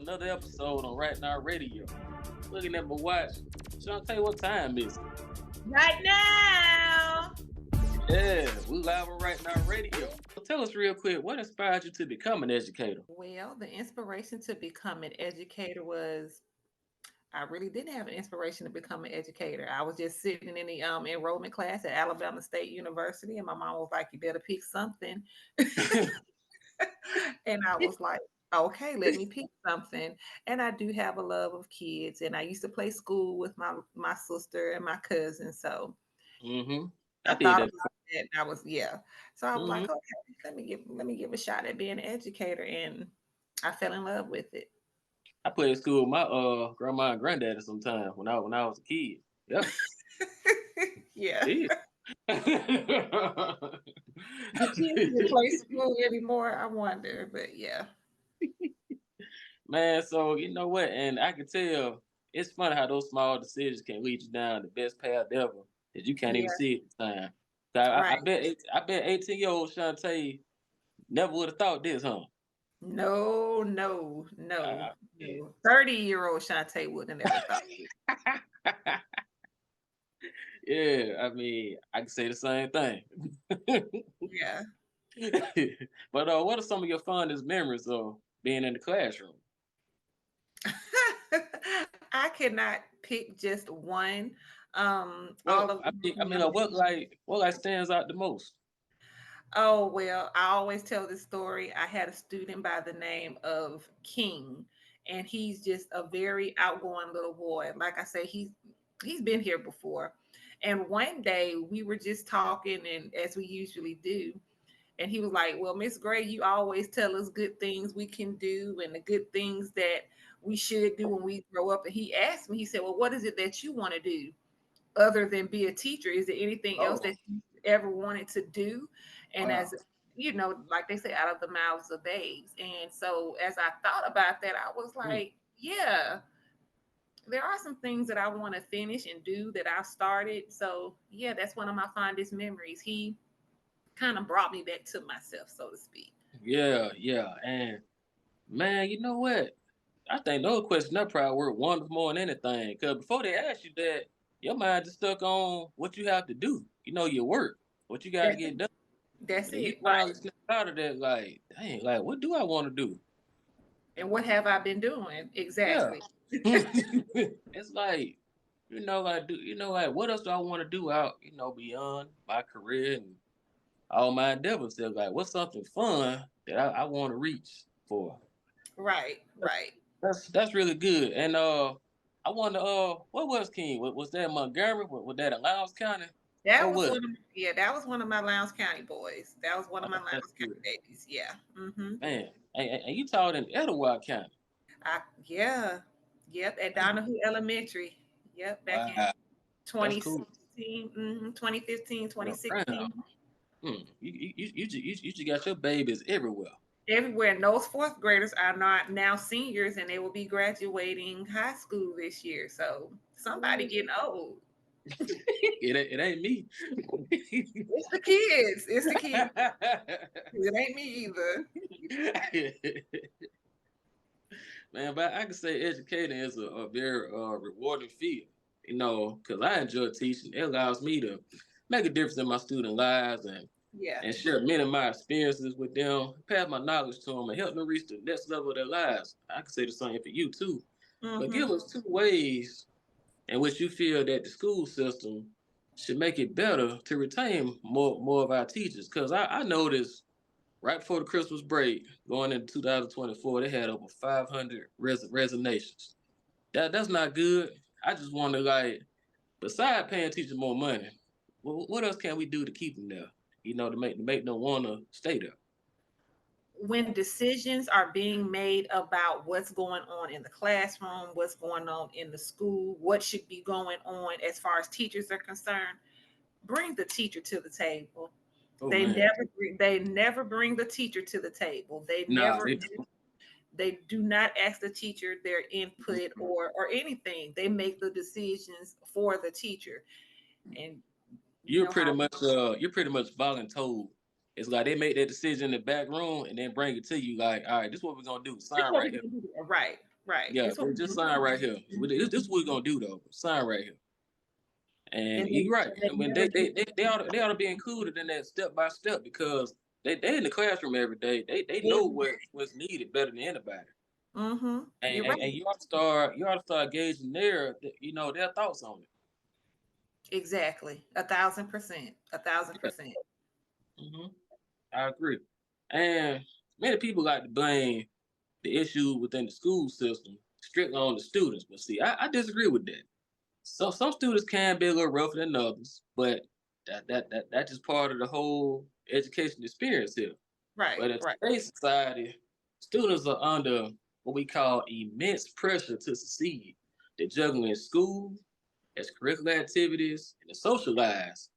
another episode on Rite Now Radio. Looking at my watch. Shawntay, what time is it? Right now. Yeah, we live on Rite Now Radio. So tell us real quick, what inspired you to become an educator? Well, the inspiration to become an educator was I really didn't have an inspiration to become an educator. I was just sitting in the enrollment class at Alabama State University, and my mom was like, "You better pick something." And I was like, "Okay, let me pick something." And I do have a love of kids, and I used to play school with my sister and my cousin. So Mm-hmm. I I did thought that. about that, and I was So I was Mm-hmm. like, "Okay, let me give a shot at being an educator," and I fell in love with it. I played school with my grandma and granddaddy sometime when I was a kid. Yeah, Yeah. yeah. Do kids even play school anymore? I wonder, but yeah. Man, so you know what? And I can tell it's funny how those small decisions can lead you down the best path ever that you can't even Yeah, see at the time. So I right. bet 18-year-old Shawntay never would have thought this, huh? No, no, no, Yeah. no. 30-year-old Shawntay would have never thought it. Yeah, I mean, I can say the same thing. Yeah. But what are some of your fondest memories of being in the classroom? I cannot pick just one. Well, All of them have been what stands out the most? Oh, well, I always tell this story. I had a student by the name of King, and he's just a very outgoing little boy. Like I say, he's been here before. And one day we were just talking, and as we usually do, and he was like, "Well, Miss Gray, you always tell us good things we can do and the good things that we should do when we grow up." And he asked me, he said, "Well, what is it that you want to do other than be a teacher? Is there anything else Oh, that you ever wanted to do?" And wow. as you know, like they say, out of the mouths of babes. And so as I thought about that, I was Hmm. like, yeah, there are some things that I want to finish and do that I started. So yeah, that's one of my fondest memories. He kind of brought me back to myself, so to speak. Yeah, yeah. And man, you know what? I think those questions that probably work wonders more than anything. Cause before they ask you that, your mind just stuck on what you have to do. You know, your work, what you got to That's get done. that's But then you it, right? finally snap out of that, like, dang, like, what do I want to do? And what have I been doing Yeah. exactly? It's like, like, what else do I want to do out, beyond my career and all my endeavors? They're like, what's something fun that I want to reach for? Right, right. That's really good. And I wonder, what was King? Was that Montgomery? Was that in Lowndes County? That What was was? one of yeah, that was one of my Lowndes County boys. That was one of my That's Lowndes good, County babies. Yeah. Mm-hmm. man. And you taught in Etowah County. Yeah. Yep. At Man, Donahue Elementary. Yep. Back in wow, that's cool. 2016, 2015, Yeah, wow. 2016. You just got your babies everywhere. Everywhere. And those fourth graders are not now seniors, and they will be graduating high school this year. So somebody Ooh. getting old. It ain't me. It's the kids. It's the kids. It ain't me either. Man, but I can say educating is a very rewarding field, because I enjoy teaching. It allows me to make a difference in my student lives Yeah. and share many of my experiences with them, pass my knowledge to them, and help them reach the next level of their lives. I can say the same for you too. But Mm-hmm. give us two ways in which you feel that the school system should make it better to retain more of our teachers. Because I noticed right before the Christmas break, going into 2024, they had over 500 resignations. That's not good. I just wonder, like, besides paying teachers more money, what else can we do to keep them there? To make them want to stay there. When decisions are being made about what's going on in the classroom, what's going on in the school, what should be going on as far as teachers are concerned, bring the teacher to the table. Oh They man, never bring the teacher to the table. nah, They do not ask the teacher their input or anything. They make the decisions for the teacher. And you you're know pretty how much voluntold. It's like they make that decision in the back room and then bring it to you. Like, all right, this is what we're gonna do. this is Sign what right we're here. gonna do. Right. Right. Yeah, This what we just do. sign right here. This is what we're gonna do though. Sign right here. And And you're right. they I mean, never get. they ought to be included in that step by step because they in the classroom every day. They know Every what's needed better than anybody. Mm-hmm. You're right. And you ought to start gauging their thoughts on it. Exactly. 1,000%. 1,000%. Hmm. I agree. And many people like to blame the issue within the school system strictly on the students, but see, I disagree with that. So some students can be a little rougher than others, but that's just part of the whole education experience here. Right. But in Right. today's society, students are under what we call immense pressure to succeed. They're juggling school, extracurricular activities, and the social lives.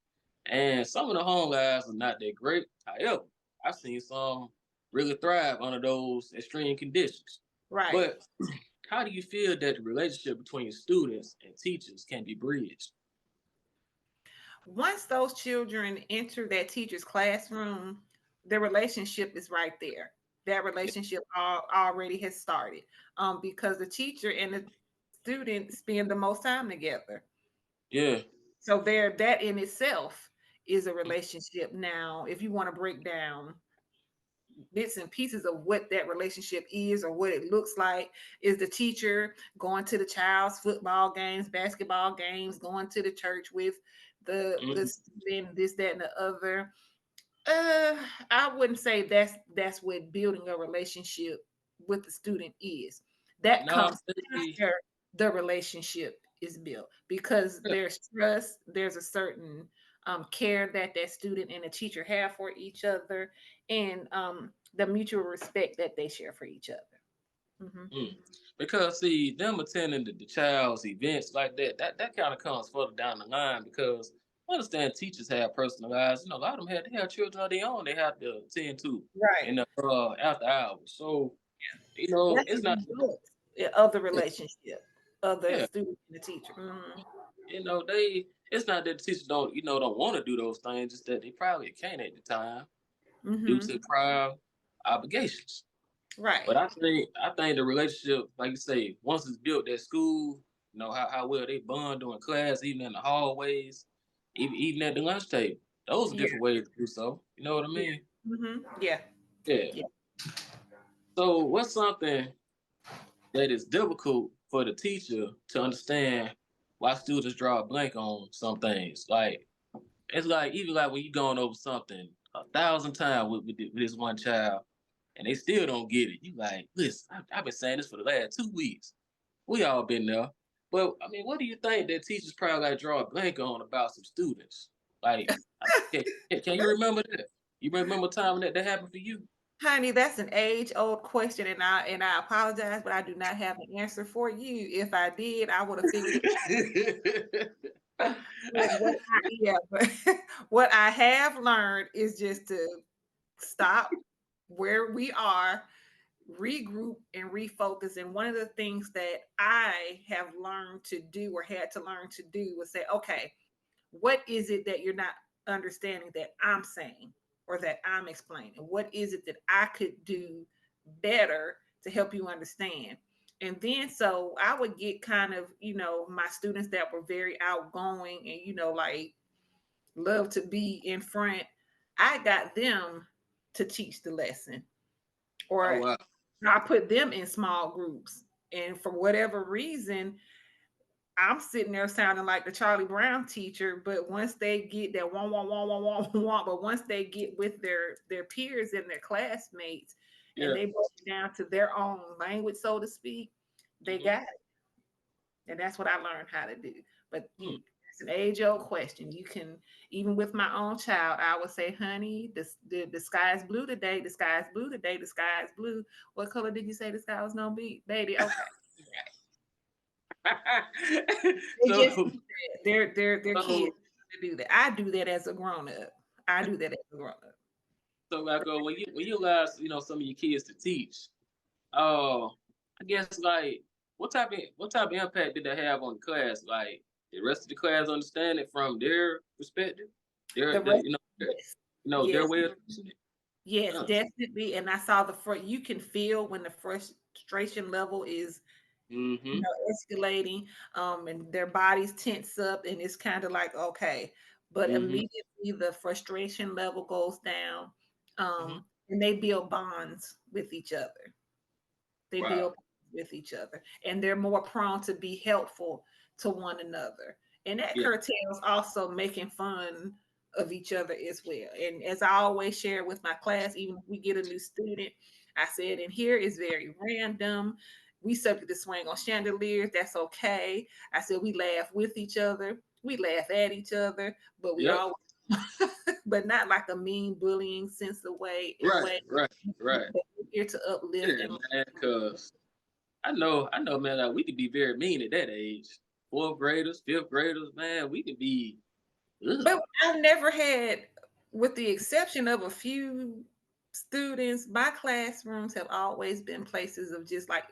And some of the home lives are not that great. However, I've seen some really thrive under those extreme conditions. Right. But how do you feel that the relationship between students and teachers can be bridged? Once those children enter that teacher's classroom, the relationship is right there. That relationship already has started, because the teacher and the student spend the most time together. Yeah. So there, that in itself is a relationship. Now, if you want to break down bits and pieces of what that relationship is or what it looks like, is the teacher going to the child's football games, basketball games, going to the church with the Mhm. student, this, that, and the other. uh I wouldn't say that's what building a relationship with the student is. That No, comes see, after the relationship is built, because yeah. there's trust, there's a certain care that that student and the teacher have for each other, and the mutual respect that they share for each other. Hmm. Mm. Because see, them attending the child's events like that kind of comes further down the line because I understand teachers have personal lives. A lot of them they have children of their own they have to attend to Right. in the after hours. So, That's it's the not result of the relationship of the yeah, student and the teacher. Hmm. it's not that the teachers don't want to do those things, just that they probably can't at the time due Hmm. to prior obligations. Right. But I think the relationship, like you say, once it's built at school, how well they bond during class, even in the hallways, even at the lunch table. Those are Yeah. different ways to do so. You know what I Yeah. mean? Yeah. Yeah. Yeah. So what's something that is difficult for the teacher to understand why students draw a blank on some things? Like it's like even like when you going over something 1,000 times with this one child and they still don't get it. You like, listen, I've been saying this for the last 2 weeks. We all been there. But I mean, what do you think that teachers probably like draw a blank on about some students? Like, can you remember that? You remember a time that happened for you? Honey, that's an age-old question, and I apologize, but I do not have an answer for you. If I did, I would have figured it out. But what I have learned is just to stop where we are, regroup and refocus. And one of the things that I have learned to do or had to learn to do was say, okay, what is it that you're not understanding that I'm saying or that I'm explaining? What is it that I could do better to help you understand? And then so I would get kind of, my students that were very outgoing and, like love to be in front. I got them to teach the lesson, Oh or wow. I put them in small groups. And for whatever reason, I'm sitting there sounding like the Charlie Brown teacher, but once they get that one, one, one, one, one, one, but once they get with their peers and their classmates, and Yeah. they break it down to their own language, so to speak, they Hmm. got it. And that's what I learned how to do. But Hmm. it's an age-old question. You can, even with my own child, I would say, honey, the sky is blue today. The sky is blue today. The sky is blue. What color did you say the sky was gonna be, baby? Okay. They just so they're kids so to do that. I do that as a grown up. I do that as a grown up. so like when you allow some of your kids to teach, uh, I guess like what type of impact did that have on the class? Like the rest of the class understand it from their perspective, The their rest, yes, their yes, way of teaching it. yes, Uh, definitely. And I saw the front. You can feel when the frustration level is Mm-hmm. escalating, and their bodies tense up, and it's kind of like, okay, but Mm-hmm. immediately the frustration level goes down, Mm-hmm. and they build bonds with each other. They Wow. build with each other, and they're more prone to be helpful to one another. And that Yeah. curtails also making fun of each other as well. And as I always share with my class, even if we get a new student, I said, and here is very random. We subject to swing on chandeliers. That's okay. I said we laugh with each other. We laugh at each other, but we Yep. all, but not like a mean bullying sense of Right. way. Right. Right. But we're here to uplift Yeah, and man. Cause I know, man. Like, we could be very mean at that age. Fourth graders, fifth graders, man. We could be. Ugh. but I've never had, with the exception of a few students, my classrooms have always been places of just like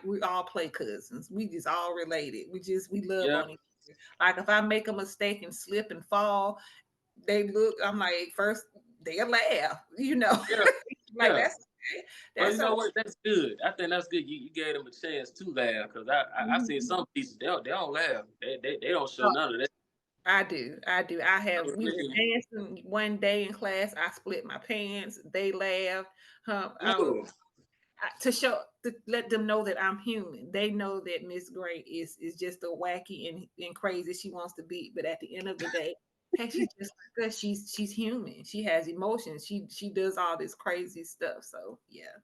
we all play cousins. We just all related. We love Yeah. on each other. Like if I make a mistake and slip and fall, they look. I'm like first they'll laugh. Yeah. Like Yeah. that's okay. Well, That's you know what? That's good. I think that's good. You gave them a chance to laugh, because I seen okay. some teachers, they don't laugh. They don't show none of that. I do. I do. I We were mean, dancing one day in class. I split my pants. They laughed. oh, To show, to let them know that I'm human. They know that Miss Gray is just a wacky and crazy she wants to be. But at the end of the day, hey, she's just like us. She's human. She has emotions. She does all this crazy stuff. So yeah.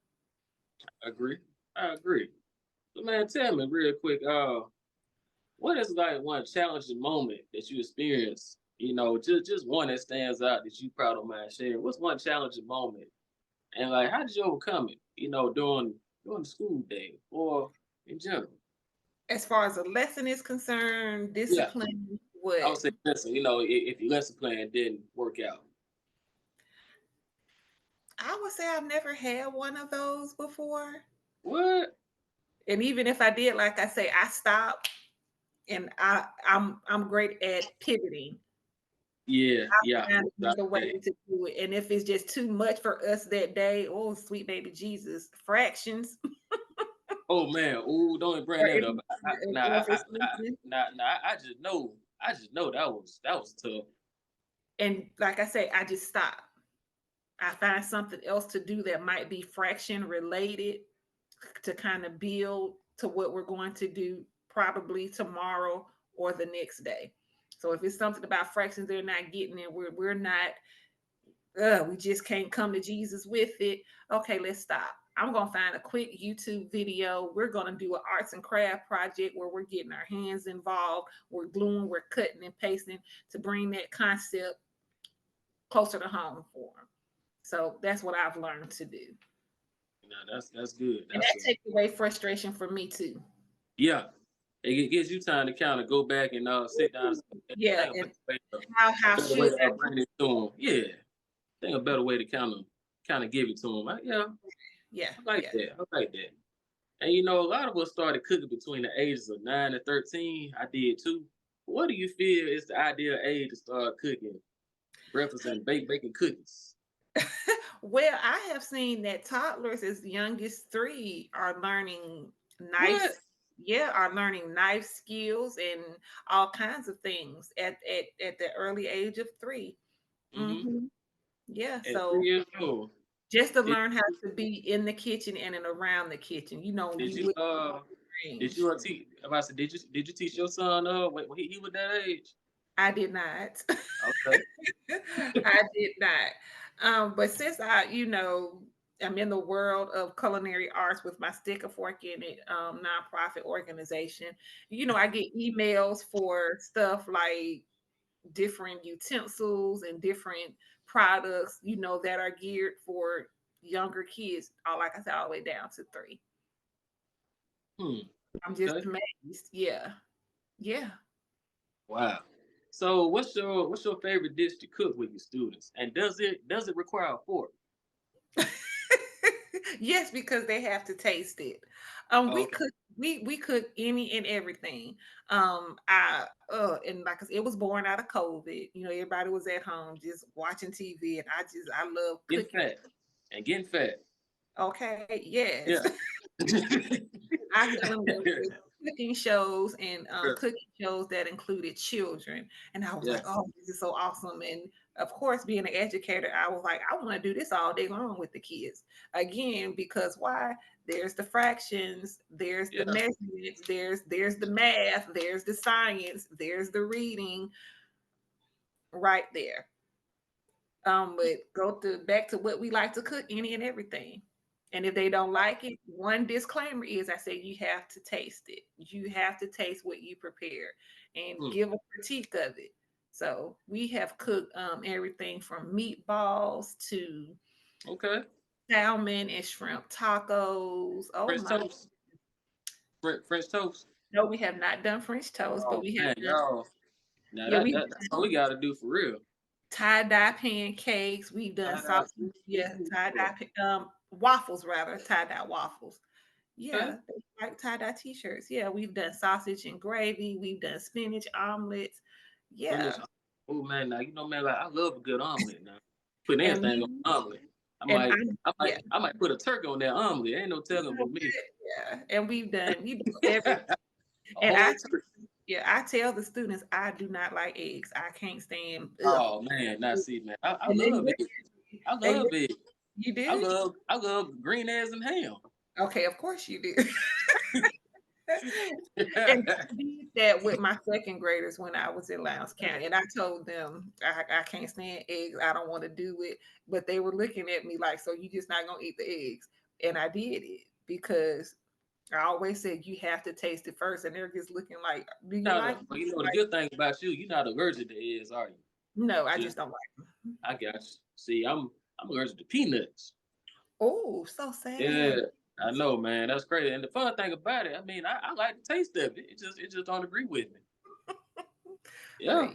I agree. I agree. So, man, tell me real quick. What is like one challenging moment that you experienced? Just one that stands out that you proud of mind sharing. What's one challenging moment, and like how did you overcome it? During the school day or in general. As far as a lesson is concerned, Yeah, discipline I would. would say listen. If your lesson plan didn't work out. I would say I've never had one of those before. What? And even if I did, like I say, I stopped, and I'm great at pivoting. Yeah, yeah. Find I another way say, to do it. And if it's just too much for us that day, oh sweet baby Jesus, fractions, oh man, ooh, don't even bring or that if up. or if it's listening. I just know that was tough. And like I say, I just stop. I find something else to do that might be fraction related to kind of build to what we're going to do probably tomorrow or the next day. So if it's something about fractions they're not getting it, we're not, we just can't come to Jesus with it. Okay, let's stop. I'm gonna find a quick YouTube video. We're gonna do an arts and craft project where we're getting our hands involved. We're gluing, we're cutting and pasting to bring that concept closer to home for them. So that's what I've learned to do, That's good. and that takes away frustration for me too. Yeah. It gives you time to kind of go back and sit down and Yeah, think of and a how better way should to I? bring it to them. Yeah, think a better way to kind of give it to them. Yeah, Yeah, I like yeah. that. I like that. And a lot of us started cooking between the ages of 9 and 13. I did too. What do you feel is the ideal age to start cooking breakfast and baking cookies? Well, I have seen that toddlers as young as 3 are learning What? knife, yeah, are learning knife skills and all kinds of things at the early age of 3. Mm-hmm. Hmm. Yeah, At so 3 years old. just to Did learn how to be in the kitchen and around the kitchen, did you you would did range. you teach? If I said, did you teach your son when he was that age? I did not. Okay. I did not. But since I'm in the world of culinary arts with my stick a fork in it nonprofit organization, I get emails for stuff like different utensils and different products, that are geared for younger kids. Like I said, all the way down to 3. Hmm. I'm just Okay. amazed. Yeah. Yeah. Wow. So what's your favorite dish to cook with your students? And does it require a fork? Yes, because they have to taste it. We Okay. cook we cook any and everything. And like I said, it was born out of COVID. Everybody was at home just watching TV, and I love Getting cooking. fat and getting fat. Okay, yes. Yeah. I fell in love with cooking shows and cooking shows that included children. And I was Yeah. like, oh, this is so awesome. And of course, being an educator, I was like, I want to do this all day long with the kids. Again, because why? There's the fractions, there's the Yeah. measurements, there's the math, there's the science, there's the reading right there. But go to back to what we like to cook, any and everything. And if they don't like it, one disclaimer is I say you have to taste it. You have to taste what you prepare and Mm. give a critique of it. So we have cooked everything from meatballs to Okay. salmon and shrimp tacos. Oh French my! toast. French toast. No, we have not done French toast, but Oh we have man, done. y'all. Now Yeah, we that's all we gotta do for real. tie-dye pancakes. We've done sausage, yeah, tie-dye waffles rather, tie-dye waffles. Okay. Yeah, they like tie-dye t-shirts. Yeah, we've done sausage and gravy. We've done spinach omelets. Finish. Yeah, Oh man, now you know man, like I love a good omelet now. Put and anything on we omelet. I and might, I might, yeah, I might put a turkey on that omelet. Ain't no you telling know with me. what? Yeah, and we've done every. A And whole turkey. I tell the students I do not like eggs. I can't stand. Ugh. Oh man, now see man, I And love it. I they love it. you I do? love, I love green eggs and ham. Okay, of course you do. And I did that with my second graders when I was in Lowndes County. And I told them I can't stand eggs. I don't want to do it. But they were looking at me like, so you just not gonna eat the eggs. And I did it because I always said you have to taste it first. And they're just looking like, do you Not like a, it? but you know the Like, good thing about you, you're not allergic to eggs, are you? no, I Just just don't like them. I got you. See, I'm allergic to peanuts. Oh, so Yeah, sad. I know, man. That's crazy. And the fun thing about it, I mean, I like the taste of it. It just don't agree with me. But Yeah.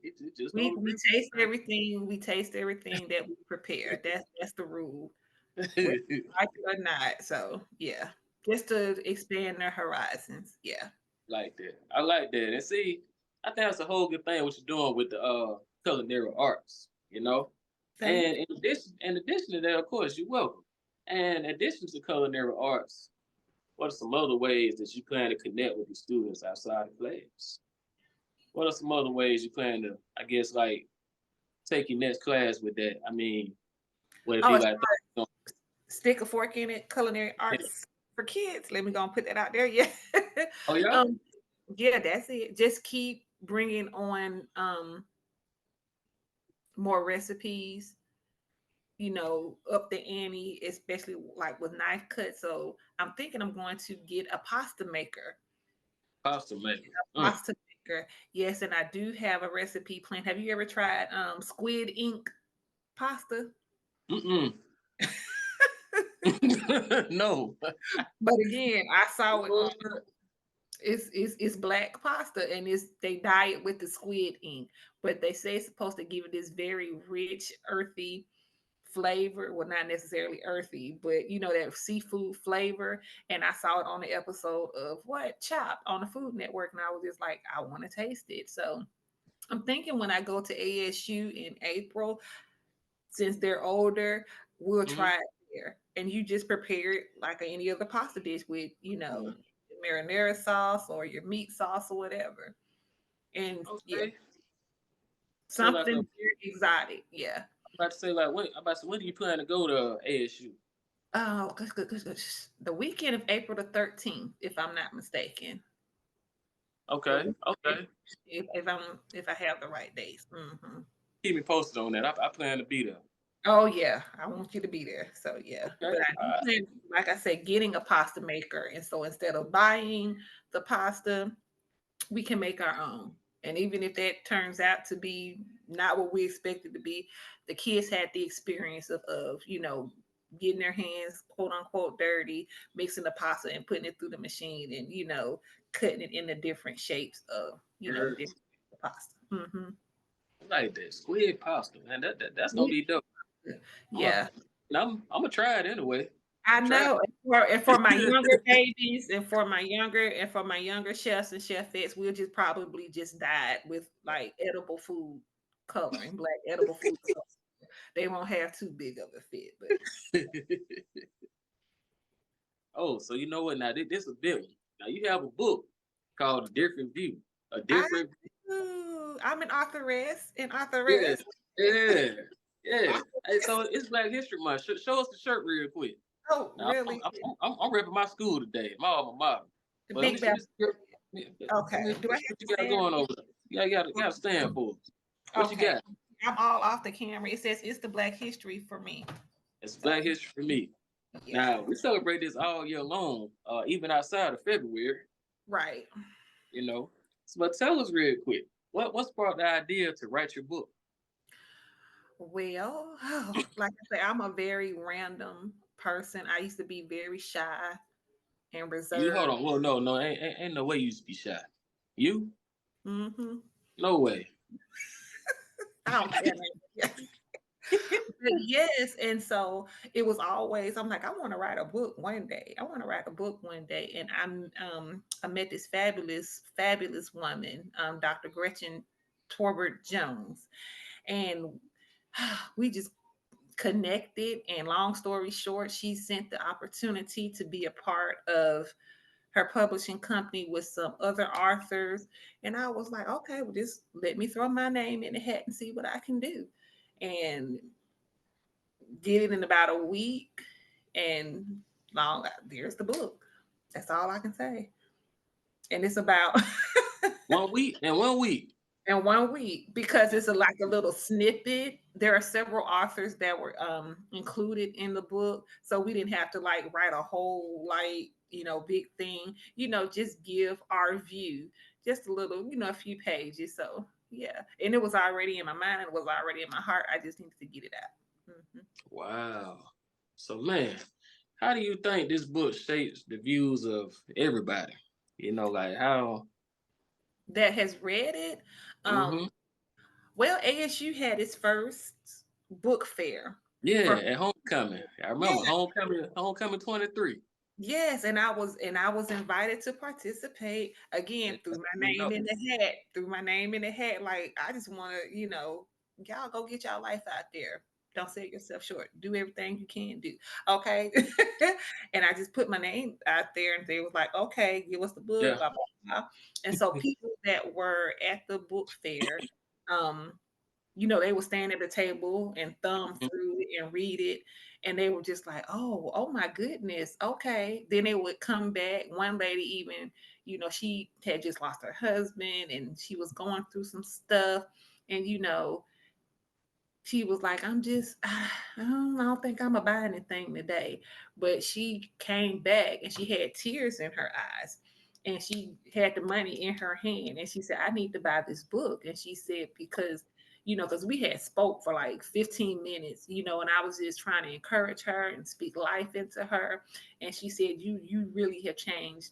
It just don't we agree taste everything. We taste everything that we prepare. That's the rule. with Whether me. you like it or not. So yeah, just to expand their horizons. Yeah. Like that. I like that. And see, I think that's a whole good thing what you're doing with the culinary arts, you know? Thank And in addition to that, of course, you're welcome. And in addition to culinary arts, what are some other ways that you plan to connect with your students outside of class? What are some other ways you plan to, I guess, like take your next class with that? I mean, would it Oh, be it's like, stick a fork in it. Culinary arts for kids. Let me go and put that out there. Yeah. oh yeah, um. Yeah, that's it. Just keep bringing on more recipes. Up the ante, especially like with knife cuts. So I'm thinking I'm going to get a pasta maker. pasta maker. Pasta maker. Yes, and I do have a recipe plan. Have you ever tried squid ink pasta? Mm-mm. No. But again, I saw it on it's black pasta and they dye it with the squid ink, but they say it's supposed to give it this very rich, earthy flavor. Well, not necessarily earthy, but that seafood flavor. And I saw it on the episode of what Chopped on the Food Network, and I was just like, I want to taste it. So I'm thinking when I go to ASU in April, since they're older, we'll Mhm. try it there. And you just prepare it like any other pasta dish with, marinara sauce or your meat sauce or whatever. And yeah, Okay. So like, something very exotic. Yeah. I'm about to say like, what? I'm about to say, when do you plan to go to ASU? Oh, good. The weekend of April the 13th, if I'm not mistaken. The Okay. weekend, Okay. if I have the right days. Hmm. Keep me posted on that. I plan to be there. Oh yeah, I want you to be there. So yeah, Okay. but I do plan, like I said, getting a pasta maker, and so instead of buying the pasta, we can make our own. And even if that turns out to be not what we expected to be, the kids had the experience of getting their hands quote unquote dirty, mixing the pasta and putting it through the machine, and cutting it into different shapes of Yeah. different pasta. Hmm. I like that squid pasta, man. That's gonna be dope. I'm gonna, Yeah. I'm gonna try it anyway. I Try know. And for my younger it. babies and for my younger chefs and chefettes, we'll just probably just dye it with like edible food coloring, black edible food color. They won't have too big of a fit, but Oh, so you know what? Now this a big one. Now you have a book called A Different View. A I different. do. I'm an Yeah, authoress. yeah, yeah. Hey, so it's Black History Month. Show us the shirt real quick. Oh, Now, really? I'm repping my school today, my alma mater. The But let me big see bell. this. Let me Okay. Do I see have what you to got stand? going over there. You gotta stand for us. What you Okay. got? I'm all off the camera. It says it's the Black History for me. It's So Black History for me. yeah. Now we celebrate this all year long, even outside of February. Right. You know. So, but tell us real quick, what sparked the idea to write your book? Well, like I say, I'm a very random person. I used to be very shy and You hold reserved. on. Well, no, ain't no way you used to be shy. You? Hmm. No way. I don't care. But yes, and so it was always, I'm like, I want to write a book one day. I want to write a book one day. And I met this fabulous woman, Dr. Gretchen Torbert Jones. And we just connected. And long story short, she sent the opportunity to be a part of her publishing company with some other authors. And I was like, okay, well, just let me throw my name in the hat and see what I can do. And did it in about a week, and long there's the book. That's all I can say. And it's about 1 week and 1 week. in 1 week because it's like a little snippet. There are several authors that were included in the book, so we didn't have to like write a whole like big thing. Just give our view, just a little, a few pages. So yeah, and it was already in my mind. It was already in my heart. I just needed to get it out. Wow. So man, how do you think this book shapes the views of everybody? Like how. That has read it. Um, Hmm. well, ASU had its first book fair Yeah, for at homecoming. I yeah, remember homecoming 23. yes, and I was invited to participate again Yeah, through my you name know. in the hat, through my name in the hat. Like I just want to, y'all go get y'all life out there. Don't sell yourself short. Do everything you can do. Okay. And I just put my name out there and they was like, okay, give us the book, Yeah. blah, blah, blah. And so people that were at the book fair, um, they would stand at the table and thumb Mhm. through it and read it. And they were just like, oh my goodness. Okay. Then they would come back. One lady even, she had just lost her husband and she was going through some stuff. And, she was like, I'm just, I don't think I'm gonna buy anything today. But she came back and she had tears in her eyes and she had the money in her hand. And she said, I need to buy this book. And she said, because we had spoke for like 15 minutes, and I was just trying to encourage her and speak life into her. And she said, you really have changed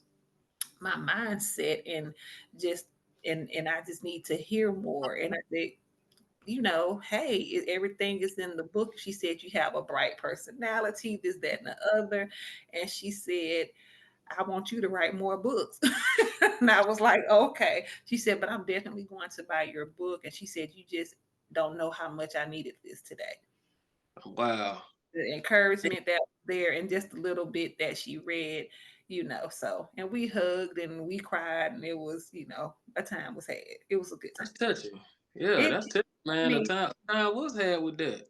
my mindset and just and I just need to hear more. And I said, hey, everything is in the book. She said, you have a bright personality, this, that, and the other. And she said, I want you to write more books. And I was like, okay. She said, but I'm definitely going to buy your book. And she said, you just don't know how much I needed this today. Wow. The encouragement that was there and just a little bit that she read, so and we hugged and we cried and it was, a time was had. It was a good time. That's touching. Yeah, It that's touching, I man. The mean, time was had with that.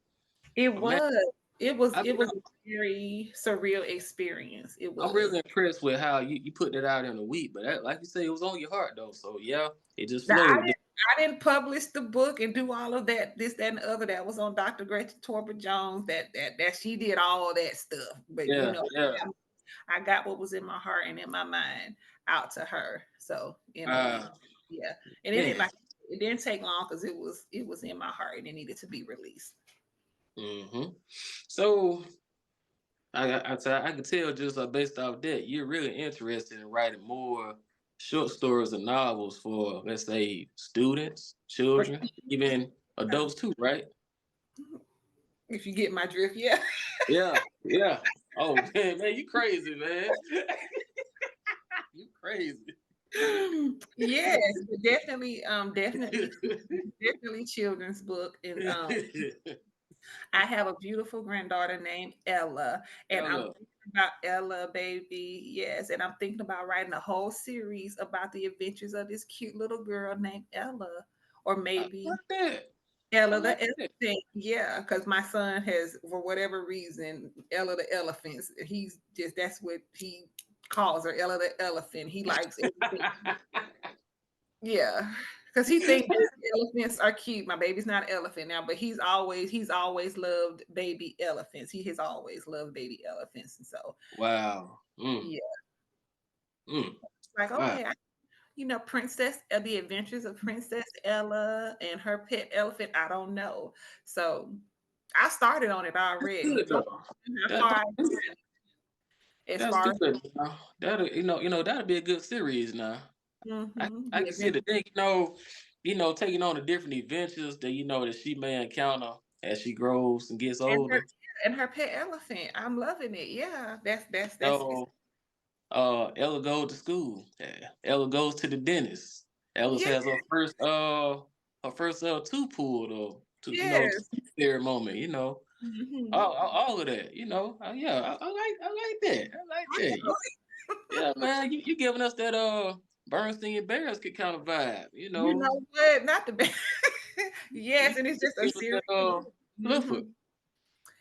it Man, was. It was I it mean, was a very surreal experience. It I'm was. really impressed with how you put that out in a week. But that, like you say, it was on your heart though. So yeah, it just Now, I flowed. didn't I didn't publish the book and do all of that, this, that, and the other. That was on Dr. Gretchen Torbert Jones. That she did all that stuff. But Yeah, yeah. I got what was in my heart and in my mind out to her. So yeah. And it didn't Man. like it didn't take long because it was in my heart and it needed to be released. Hmm. So I can tell just based off that you're really interested in writing more short stories and novels for, let's say, students, For children, even adults too, right? if you get my drift, yeah. Yeah, yeah. Oh man, you crazy, man. You crazy. Yes, but definitely children's book. And I have a beautiful granddaughter named Ella, and I'm Hello. about Ella, baby. Yes, and I'm thinking about writing a whole series about the adventures of this cute little girl named Ella, or I maybe like that. I Ella the like that. elephant. Yeah, because my son has, for whatever reason, Ella the elephant. He's just that's what he calls her, Ella the elephant. He likes everything. Yeah, because he thinks elephants are cute. My baby's not an elephant now, but he's always loved baby elephants. He has always loved baby elephants, and so Wow. yeah, Mm. it's like Wow. okay, Princess, the Adventures of Princess Ella and her pet elephant. I don't know, so I started on it That's already. good Don't though. know how That, far that- as that's far as good. That'll that'll be a good series now. I the can see adventure the thing, taking on the different adventures that that she may encounter as she grows and gets and older. her pet elephant. I'm loving it. Yeah, that's it's, So Ella goes to school. Yeah. Ella goes to the dentist. Ella yeah, has her first tooth pulled or to yes. their moment, Mhm. all of that, yeah, I like that. I like that. Yeah, man, you giving us that Bernstein Bears could kind of vibe, You know what? Not the best. You Yes, and it's just a give us series. that Clifford, Mhm.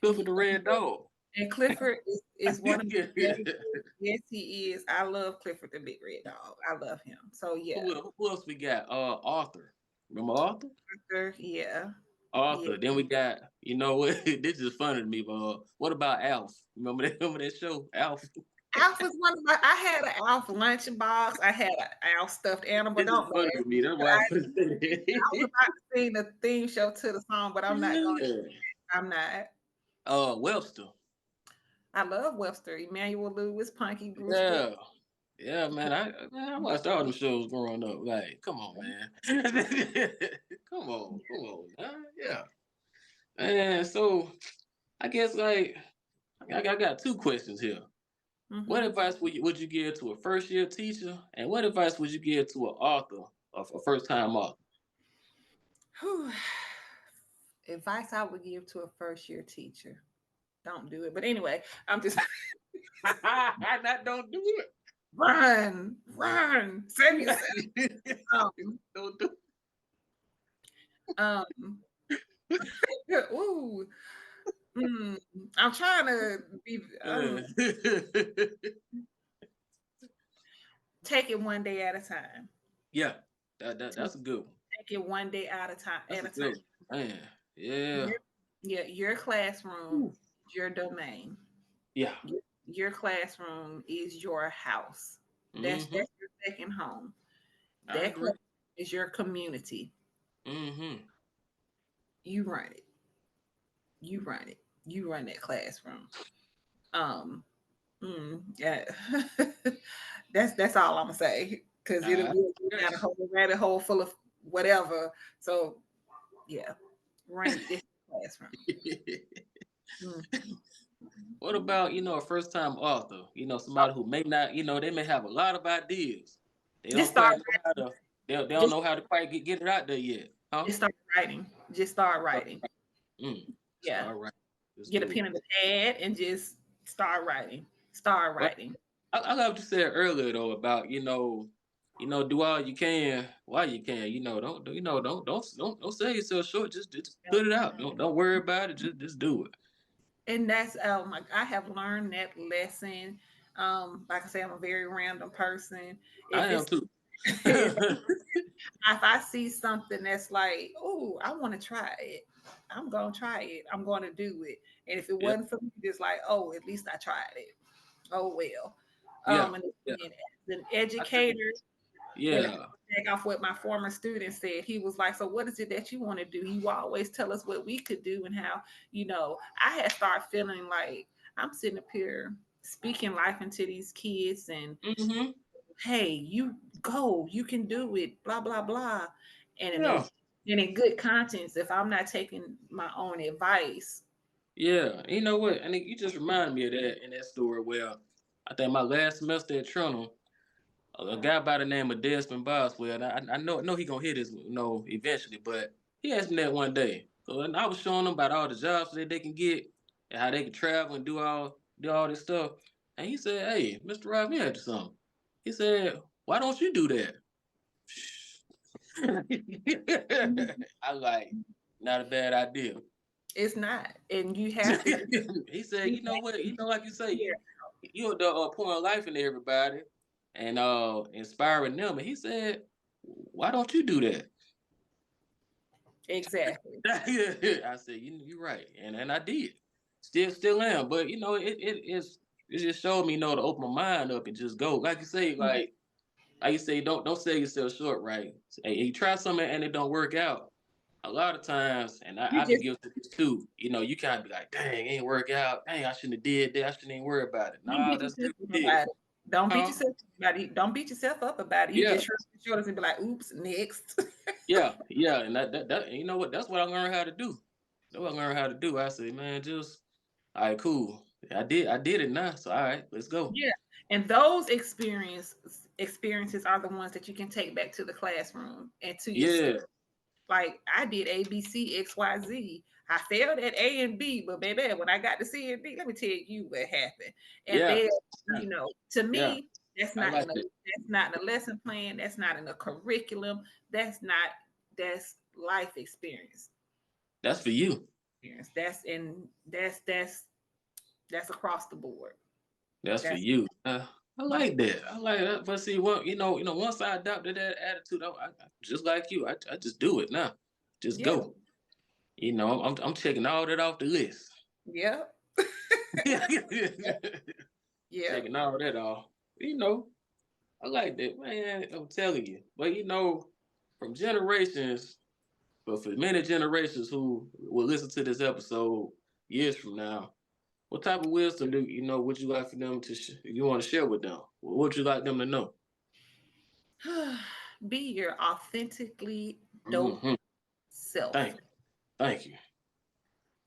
Clifford the Red Dog. And Clifford is one of my Yeah. favorites. Yes, he is. I love Clifford the Big Red Dog. I love him. So yeah, Who else we got? Arthur. Remember Arthur? Arthur, yeah, yeah. Arthur. Then we got, what? This is funny to me, but what about Alf? Remember that show, Alf? Alf was one of my. I had an Alf lunchbox. I had an Alf stuffed animal. This is Don't funny laugh. to me. That's But why I I, put I was it. about to sing the theme show to the song, but I'm not going. Yeah. I'm not. Webster. I love Webster, Emmanuel Lewis, Punky Brewster. Yeah. Yeah, man, I watched all them shows growing up. Like, come on, man. Come on, man. Yeah. Man, so I guess I got two questions here. What Hmm. advice would you give to a first year teacher, and what advice would you give to an author, of a first time author? Advice I would give to a first year teacher: don't do it. But anyway, I'm just That don't do run, save yourself. it. Um, Don't do um, ooh, mm, I'm trying to be it. take it one day at a time. Yeah, that's a good one. Take it one day at a time. That's a good one, man. Yeah. Your, yeah, your classroom, Ooh. your domain. Yeah. Your classroom is your house. Mm-hmm. That's your second home. I That agree. class is your community. Mm-hmm. You run it. You run it. You run that classroom. Um, yeah. That's all I'm gonna say because it'll I go down a guess. whole rabbit hole full of whatever. So yeah, run this classroom. Mhm. What about, a first time author? Somebody who may not, they may have a lot of ideas. They Just don't start. quite know how to, they don't Just know how to quite get it out there yet. Huh? just start writing. Just start Start writing. writing. Yeah. Start writing. Let's Get a do pen it. and a pad and just start writing. Start Well, writing. I love what you said earlier though about, do all you can while you can. Don't sell yourself short. Just put it out. Don't worry about it. Just do it. And that's I have learned that lesson. Like I say, I'm a very random person. I If am it's too. if I see something that's like, oh, I want to try it, I'm gonna try it. I'm gonna do it. And if it Yeah. wasn't for me, just like, oh, at least I tried it. Oh well. Yeah. Yeah. And as an I think. educator, and Yeah. back off what my former student said, he was like, "So what is it that you want to do? You always tell us what we could do and how." I had started feeling like I'm sitting up here speaking life into these kids and Hmm. hey, you go, you can do it, blah blah blah, Yeah. and in good conscience, if I'm not taking my own advice, Yeah. You know what? And you just reminded me of that in that story where I think my last semester at Trinum, a guy by the name of Desmond Boswell, and I know he gonna hit his, eventually, but he asked me that one day. So and I was showing him about all the jobs that they can get and how they can travel and do all this stuff. And he said, "Hey, Mr. Rob, you had something." He said, "Why don't you do that?" I like, not a bad idea. It's not, and you have to. He said, You "You know what? You know, like you say, yeah, you're pouring life into everybody and inspiring them." And he said, "Why don't you do that?" exactly. I said, "You're right," and I did. Still am, but it just showed me, to open my mind up and just go. Like you say, like you say, don't sell yourself short, right? Hey, you try something and it don't work out. A lot of times, and You I've been just guilty of this too. You can't be like, "Dang, it ain't work out. Dang, I shouldn't have did that. I shouldn't even worry about it." don't Nah, beat that's yourself good you up did. about it. Don't beat Huh? yourself about it. Don't beat yourself up about it. You Yeah, just shrug your shoulders and be like, "Oops, next." yeah, and that you know what? That's what I learned how to do. That's what I learned how to do. I say, man, just all right, cool. I did it now. So all right, let's go. Yeah, and those experiences are the ones that you can take back to the classroom and to your Yeah, students. Like I did A, B, C, X, Y, Z. I failed at A and B, but baby, when I got to C and D, let me tell you what happened. And yeah, then, yeah, to yeah. me, I like it. that's not in a lesson plan. That's not in a curriculum. That's not that's life experience. That's for you. That's in that's across the board. That's for That's you. I like that. I like that. But see, once I adopted that attitude, just like you, I just do it now. Just yeah, go. I'm checking all that off the list. yeah, yeah. Checking all that off. I like that, man. I'm telling you. But from generations, but for many generations who will listen to this episode years from now, what type of wisdom would you like for them to you want to share with them? What would you like them to know? Be your authentically dope Hmm. self. Thank you. Thank you.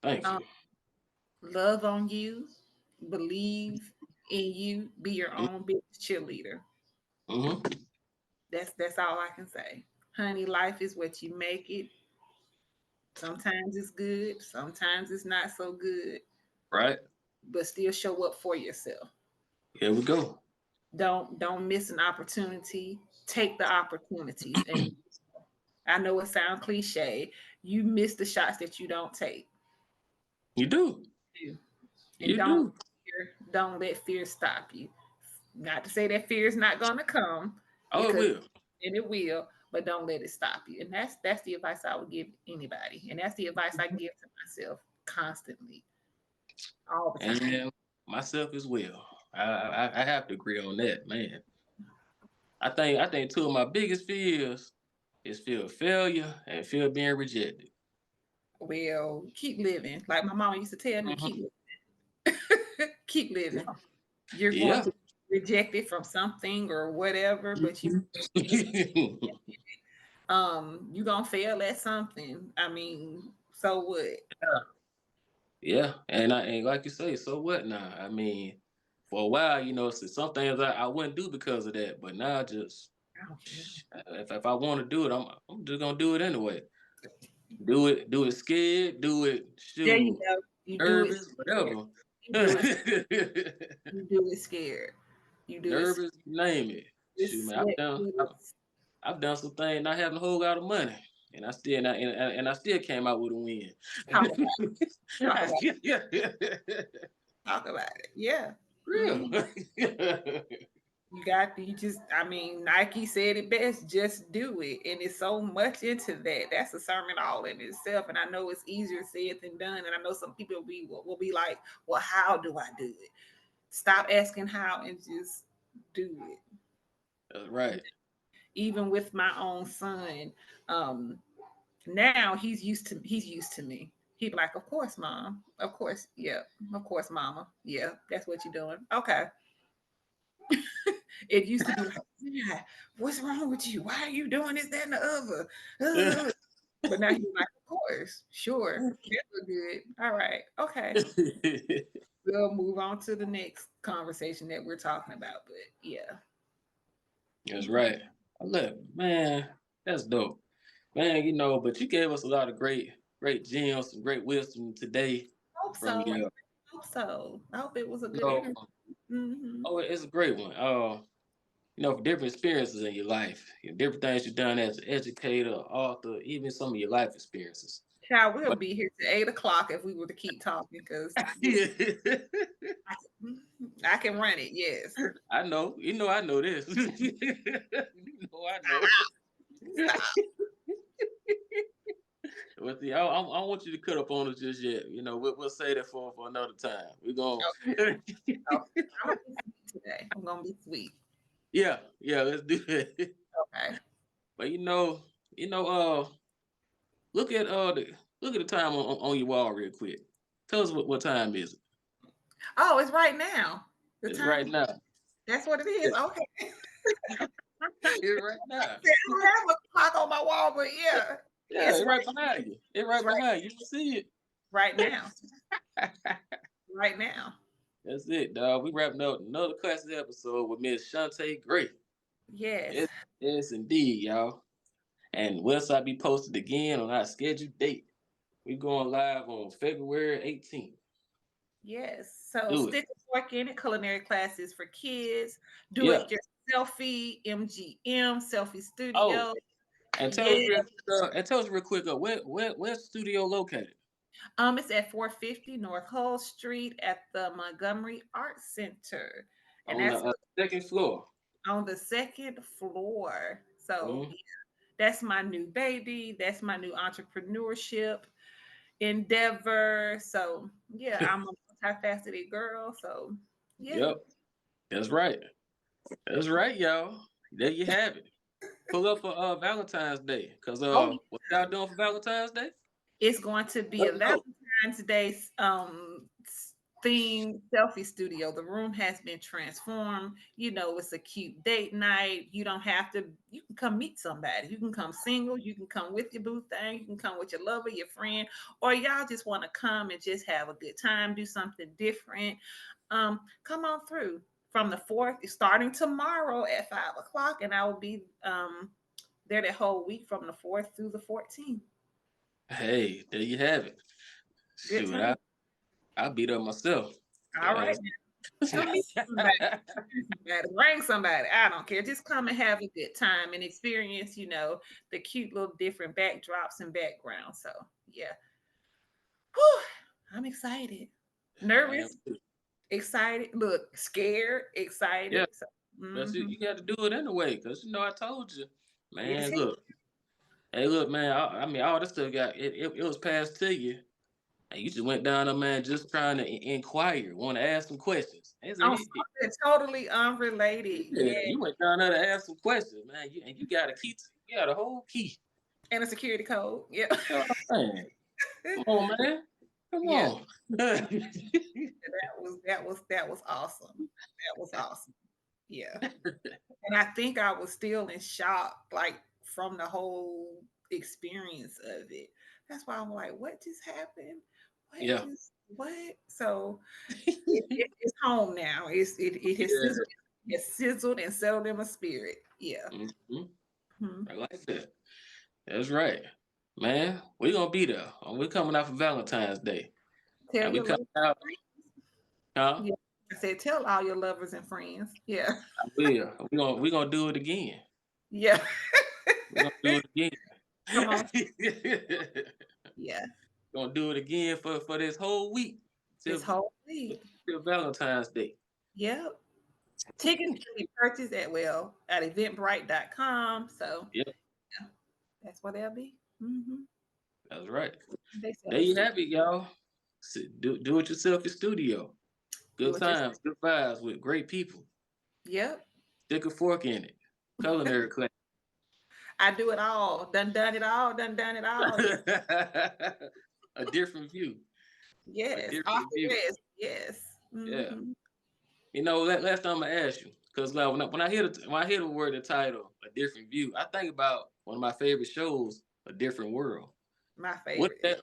Thank Um, you. love on you, believe in you, be your own biggest cheerleader. Mm-hmm. That's all I can say. Honey, life is what you make it. Sometimes it's good, sometimes it's not so good, Right. but still show up for yourself. Here we go. Don't miss an opportunity. Take the opportunities. And I know it sounds cliche. You miss the shots that you don't take. You do. And You do. don't let fear stop you. Not to say that fear is not gonna come, Oh, it because will. and it will, but don't let it stop you. And that's the advice I would give anybody. And that's the advice I give to myself constantly, all the time. And myself as well. I have to agree on that, man. I think two of my biggest fears is fear of failure and fear of being rejected. Well, keep living. Like my mama used to tell me, Hmm. keep living. You're going Yeah. to be rejected from something or whatever, but you're gonna fail at something. I mean, so what? Yeah, and like you say, so what now? I mean, for a while, some things I wouldn't do because of that, but now I just I don't care. if I want to do it, I'm just gonna do it anyway. Do it scared, do it There you shoot go. You do it nervous, scared. whatever. You do it. You do it scared. You do it. Nervous, name it. Shoot, It's man, sweat. I've done some things not having a whole lot of money, and I still came out with a win. Talk about it. Talk about it. Talk about it. Yeah. Real. Mhm. You just, I mean, Nike said it best, just do it. And it's so much into that. That's a sermon all in itself. And I know it's easier said than done. And I know some people will be like, well, how do I do it? Stop asking how and just do it. That's right. Even with my own son, um, now he's used to me. He'd be like, of course, mom. Of course, yeah. Of course, mama. Yeah, that's what you're doing. Okay. It used to be like, yeah, what's wrong with you? Why are you doing this, that, and the other? But now he's like, of course, sure. That look good. All right. Okay. We'll move on to the next conversation that we're talking about. But yeah. That's right. I love it. Man, that's dope. Man, but you gave us a lot of great gems and great wisdom today Hope from so. you. Hope so. I hope it was a You good know, interview. Mm-hmm. Oh, it's a great one. For different experiences in your life, different things you've done as an educator, author, even some of your life experiences. Child, we'll But be here to 8 o'clock if we were to keep talking because yeah, I can run it. Yes. I know. I know this. I know. Stop. But see, I don't want you to cut up on us just yet. We'll say that for another time. We're going. Okay. Okay. I'm gonna be sweet today. I'm gonna be sweet. Yeah, let's do it. Okay. But look at the time on your wall real quick. Tell us what time is it? Oh, it's right now. The It's time. right now. That's what it is. Okay. It's right now. I don't have a clock on my wall, but yeah, Yeah, it's right behind you. It's right behind you. You can see it. right now. Right now. That's it, dog. We wrapping up another classic episode with Miss Shawntay Gray. Yes. Yes, indeed, y'all. And website be posted again on our scheduled date. We going live on February 18th. Yes. So Do it. stick a fork in it. Culinary classes for kids. Do Yeah. it your selfie, MGM, Selfie Oh, Studio. and tell Yeah. us real quick, where's the studio located? It's at 450 North Hull Street at the Montgomery Arts Center. And On that's the second floor. on the second floor. So Mm-hmm. that's my new baby. That's my new entrepreneurship endeavor. So yeah, I'm a multifaceted girl. So yeah. Yep. That's right. That's right, y'all. There you have it. Pull up for Valentine's Day. Cause Oh, what y'all doing for Valentine's Day? it's going to be Let a me know. Valentine's Day themed selfie studio. The room has been transformed. It's a cute date night. You don't have to, you can come meet somebody. You can come single, you can come with your boo thing, you can come with your lover, your friend, or y'all just want to come and just have a good time, do something different. Come on through from the 4th, starting tomorrow at 5 o'clock, and I will be there that whole week from the 4th through the 14th. Hey, there you have it. Good Shoot, time. I beat up myself. All right. Come meet somebody. Bring somebody. I don't care. Just come and have a good time and experience, the cute little different backdrops and backgrounds. So yeah. Whew, I'm excited. Nervous, excited. Look, scared, Yeah, excited. So, but you, mhm. you got to do it anyway, cause I told you, Yes, man. Look, hey, look, man. I mean, all this stuff it was passed to you, and you just went down there, man, just trying to inquire, want to ask some questions. on something totally unrelated. Yeah, Yeah. you went down there to ask some questions, man. You got a key. You got a whole key. And a security code. Yeah. You know what I'm saying? Come on, man. Come Yeah. on. That was awesome. That was awesome. Yeah. And I think I was still in shock, like from the whole experience of it. That's why I'm like, what just happened? Yeah. What? So it's home now. It has Yeah. sizzled, and settled in my spirit. Yeah. Hmm. Mhm. I like that. That's right, man. We gonna be there. We're coming out for Valentine's Day, Tell and we your coming lovers. out, huh? Yeah. I said, tell all your lovers and friends. Yeah. I will. We gonna do it again. Yeah. We're gonna do it Come on. again. Yeah. Gonna do it again for this whole week This till whole week. till Valentine's Day. Yep. Tickets can be purchased at eventbrite.com. So Yep, yeah, that's where they'll be. Mm-hmm. that's right. They sell There the you stuff. have it, y'all. Do it yourself in studio. Do Good it yourself. times, good vibes with great people. Yep. Stick a fork in it. Culinary class. I do it all. Done it all. Done it all. A different view. A Yes. Off different the view. rest. Yes. Yeah. Mm-hmm. Last time I asked you, because like when I hear the word, the title, a different view, I think about one of my favorite shows, A Different World. My What favorite. did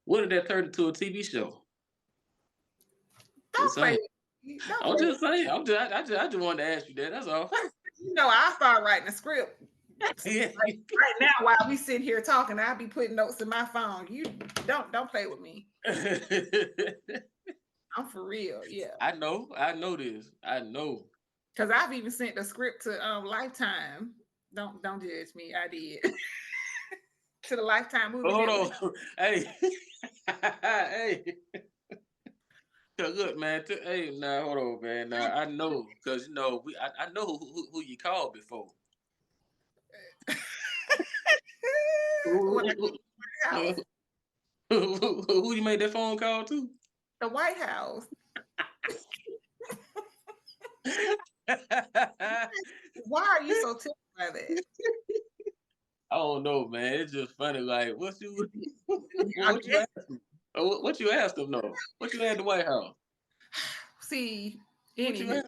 what did that turn into a TV show? Just Don't play saying. with me. Don't I'm play with just saying. I just wanted to ask you that. That's all. me. I start writing a script. Yeah. Right now, while we sit here talking, I'll be putting notes in my phone. You don't play with me. I'm for real. Yeah. I know this. I know. Because I've even sent the script to Lifetime. Don't judge me. I did to the Lifetime movie Hold network. on. Hey. Hey. 'Cause look, man. Hey, nah, hold on, man. Nah, I know, cause I know who you called before. When Who, I who, came to the house, who you made that phone call to? the White House. Why are you so tickled by that? I don't know, man. It's just funny. Like, what you, I what you guess. asked him? What you asked him though? What you had the White House? See, What you anywho, asked?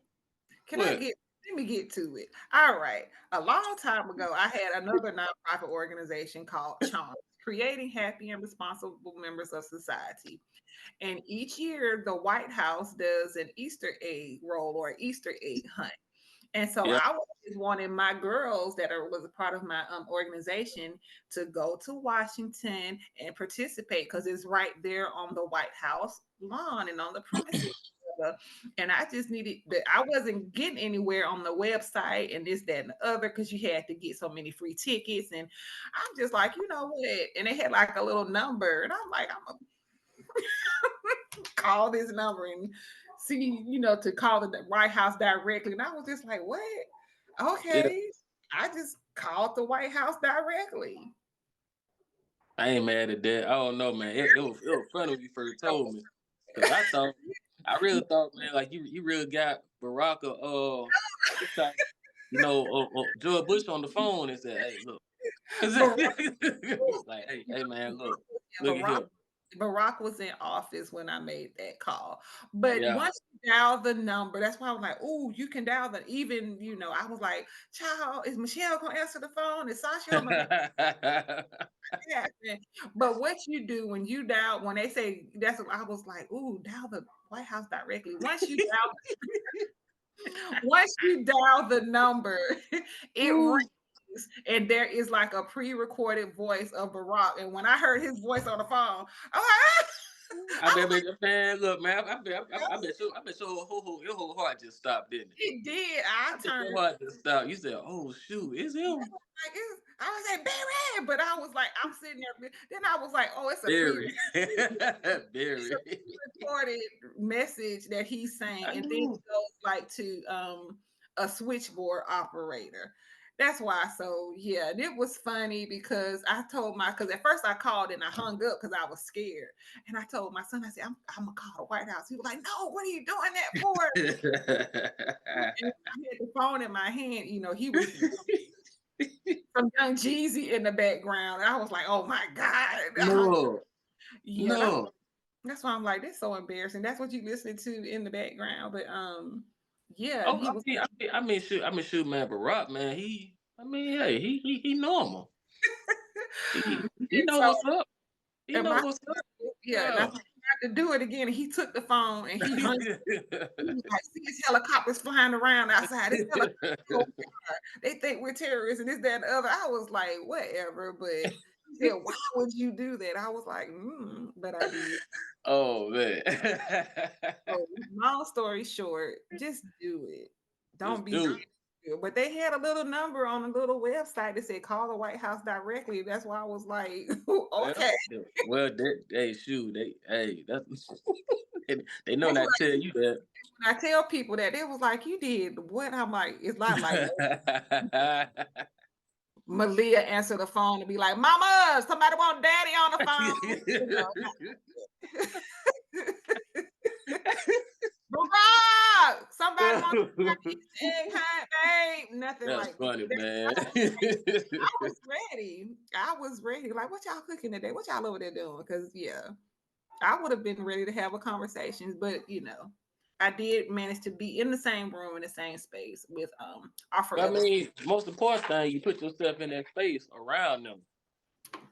can I What? get? Let me get to it. All right. A long time ago, I had another nonprofit organization called Charm, creating happy and responsible members of society. And each year, the White House does an Easter egg roll or Easter egg hunt. And so Yeah, I was wanting my girls was a part of my organization to go to Washington and participate because it's right there on the White House lawn and on the premises. And I just needed that. I wasn't getting anywhere on the website and this, that, and the other because you had to get so many free tickets. And I'm just like, you know what? And they had like a little number, and I'm like, I'm gonna call this number and see, to call the White House directly. And I was just like, what? yeah. Okay. I just called the White House directly. I ain't mad at that. I don't know, man. It was funny when you first told me, cause I really thought, man, like you really got Barack what's that, George Bush on the phone and said, hey, look, Barack, like, hey, man, look at Barack, here. Barack was in office when I made that call. But Yeah. once you dial the number, that's why I was like, oh, you can dial the even, I was like, child, is Michelle gonna answer the phone? Is Sasha gonna happen? But what you do when you dial, when they say that's what I was like, ooh, dial the White House directly. Once you dial the number, it Ooh. rings, and there is like a pre-recorded voice of Barack. And when I heard his voice on the phone, I'm like, I I bet, was like, man, look, man, I bet your whole heart just stopped, didn't it? it did. I I bet turned your heart just stopped. You said, "Oh shoot, it's him." like I was like Barry, but I was like, I'm sitting there. Then I was like, oh, it's a pre Barry. Barry. recorded message that he's saying, I and then it knew. goes like to a switchboard operator. That's why. So yeah, and it was funny because because at first I called and I hung up because I was scared. And I told my son, I said, I'm gonna call the White House. He was like, no, what are you doing that for? And I had the phone in my hand, he was some young Jeezy in the background. And I was like, oh my God. No, Yeah, no. that's why I'm like, that's so embarrassing. That's what you listening to in the background. But yeah, and Oh, he was shoot, man, Barack, man, hey, he normal. He and know so what's up. He and know my what's up. yeah, and I Yeah. tried to do it again. And he took the phone and he hung. He was like, see his helicopters flying around outside. This helicopter, they think we're terrorists and this, that, and the other. I was like, whatever. But he said, why would you do that? I was like, but I did. Oh man. So long story short, just do it. Don't Just be do it. scared. But they had a little number on a little website that said call the White House directly. That's why I was like, Well, okay. they shoot. That's they know That's not what to tell you that. I tell people that. They was like, you did what? I'm like, it's not like Malia answer the phone and be like, Mama, somebody want daddy on the phone. Barack, somebody want egg hunt, babe. Nothing That's like funny, that. man. I was ready. I was ready. Like, what y'all cooking today? What y'all over there doing? Because yeah, I would have been ready to have a conversation, but I did manage to be in the same room in the same space with our I forever. mean, most important thing, you put yourself in that space around them.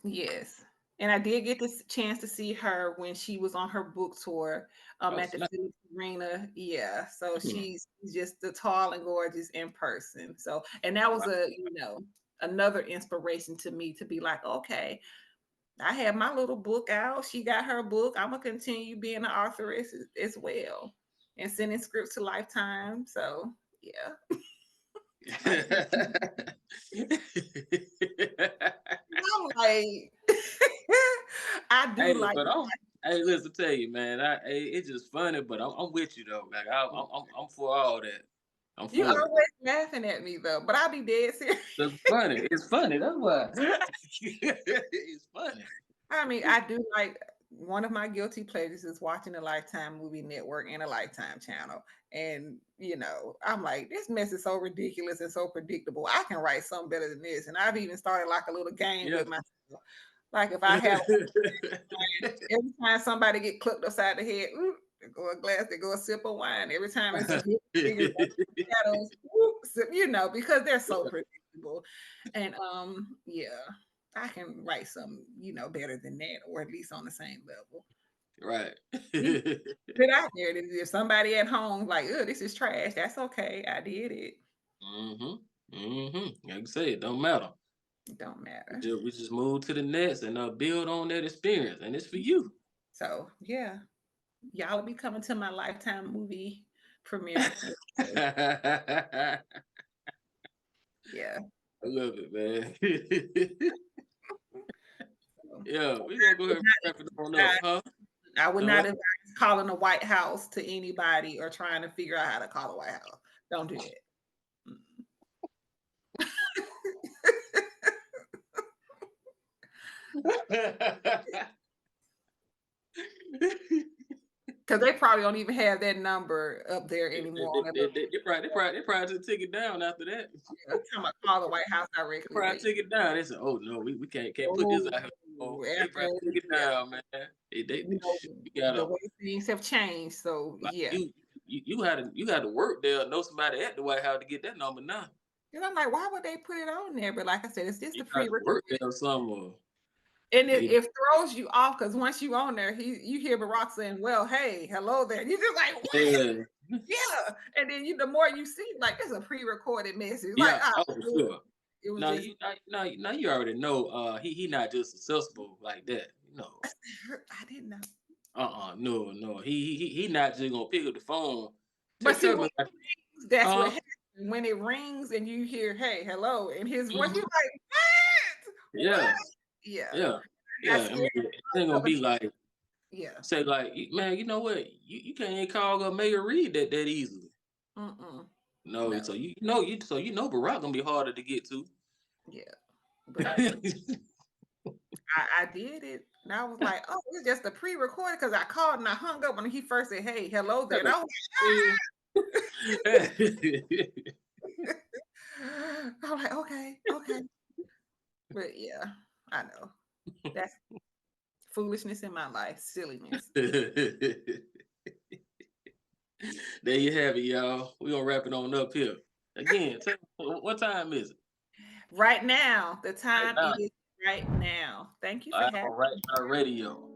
Yes. And I did get this chance to see her when she was on her book tour Oh, at the snap. Phillips Arena. Yeah. So Hmm. she's just the tall and gorgeous in person. So, and that was another inspiration to me to be like, okay, I have my little book out. She got her book. I'm gonna continue being an authoress as well and sending scripts to Lifetime. So yeah. I'm like, I do Hey, like. but hey, listen, tell you, man, it's just funny, but I'm with you though. Like I'm for all that. I'm You for it. always laughing at me though, but I be dead serious. It's funny. It's funny. That's why. It's funny. I mean, I do like one of my guilty pleasures is watching the Lifetime movie network and a Lifetime channel. And I'm like, this mess is so ridiculous and so predictable. I can write something better than this. And I've even started like a little game Yeah. with myself. Like if I have every time somebody get clipped upside the head, ooh, there go a glass, there go a sip of wine. Every time it's figures, shadows, ooh, sip, because they're so predictable. And yeah, I can write something, better than that, or at least on the same level. Right. Put out there. If somebody at home like, oh, this is trash, that's okay. I did it. Like I say, it don't matter. It don't matter. We just move to the next and build on that experience, and it's for you. So yeah, y'all will be coming to my Lifetime movie premiere. Yeah. I love it, man. Yeah, we're gonna go ahead and wrap it on up, huh? I would not advise calling the White House to anybody or trying to figure out how to call the White House. Don't do that. Because they probably don't even have that number up there anymore. They probably took it down after that. Yeah, I'm gonna call the White House directly. They probably took it down. They said, "Oh no, we can't put this out here." They probably took it down, man. The way things have changed, so like, yeah. You had to work there, know somebody at the White House to get that number now. And I'm like, why would they put it on there? But like I said, it's just the prerequisite. Work there somewhere. And it throws you off because once you on there, you hear Barack saying, "Well, hey, hello there." You just like, what? Yeah. And then the more you see, like it's a pre-recorded message. Yeah, like, for sure. Now you already know. He not just accessible like that. I didn't know. No. He not just gonna pick up the phone. But see, that's what happens when it rings and you hear, "Hey, hello," and his voice. You're like, "What?" Yeah. Yeah. I mean, it ain't gonna be like, yeah. Say like, man, you know what? You can't even call her Mayor Reed that easily. No, so you know Barack gonna be harder to get to. Yeah. But I did it. And I was like, oh, it's just a pre-recorded because I called and I hung up when he first said, "Hey, hello there." And I was like, I'm like, okay. But yeah, I know. That's foolishness in my life, silliness. There you have it, y'all. We're gonna wrap it on up here. Again, what time is it? Right now. The time is right now. Thank you for having me. Right Now Radio.